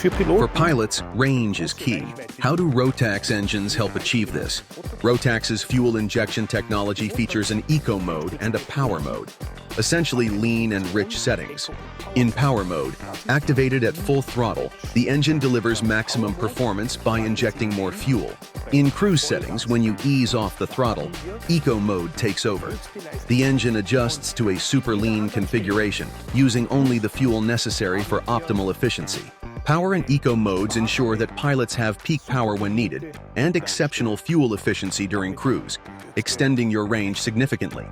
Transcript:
For pilots, range is key. How do Rotax engines help achieve this? Rotax's fuel injection technology features an eco mode and a power mode, essentially lean and rich settings. In power mode, activated at full throttle, the engine delivers maximum performance by injecting more fuel. In cruise settings, when you ease off the throttle, eco mode takes over. The engine adjusts to a super lean configuration, using only the fuel necessary for optimal efficiency. Power and eco modes ensure that pilots have peak power when needed and exceptional fuel efficiency during cruise, extending your range significantly.